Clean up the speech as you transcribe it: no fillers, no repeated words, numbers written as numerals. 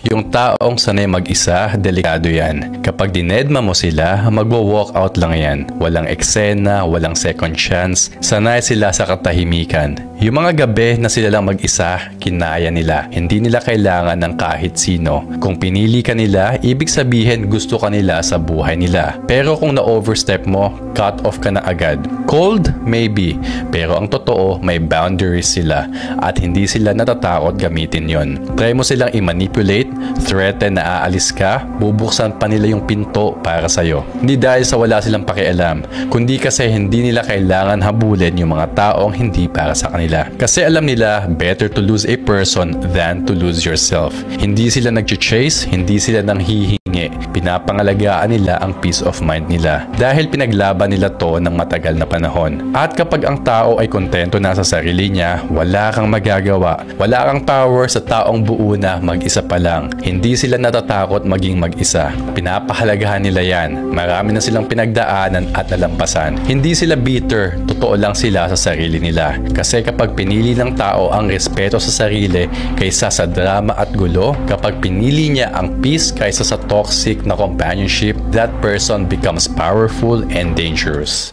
Yung taong sanay mag-isa, delikado yan. Kapag dinedma mo sila, magwo-walk out lang yan. Walang eksena, walang second chance. Sanay sila sa katahimikan. Yung mga gabi na sila lang mag-isa, kinaya nila. Hindi nila kailangan ng kahit sino. Kung pinili ka nila, ibig sabihin gusto ka nila sa buhay nila. Pero kung na-overstep mo, cut off ka na agad. Cold? Maybe. Pero ang totoo, may boundaries sila. At hindi sila natatakot gamitin yon. Try mo silang i-manipulate, threaten na aalis ka, bubuksan pa nila yung pinto para sa'yo. Hindi dahil sa wala silang pakialam, kundi kasi hindi nila kailangan habulin yung mga taong hindi para sa kanila. Kasi alam nila, better to lose a person than to lose yourself. Hindi sila nag-chase, hindi sila nanghihingi. Pinapangalagaan nila ang peace of mind nila. Dahil pinaglaban nila to ng matagal na panahon. At kapag ang tao ay kontento na sa sarili niya, wala kang magagawa. Wala kang power sa taong buo na mag-isa pa lang. Hindi sila natatakot maging mag-isa. Pinapahalagahan nila yan. Marami na silang pinagdaanan at nalampasan. Hindi sila bitter. Totoo lang sila sa sarili nila. Kasi kapag pinili ng tao ang respeto sa sarili kaysa sa drama at gulo, kapag pinili niya ang peace kaysa sa toxic na companionship, that person becomes powerful and dangerous.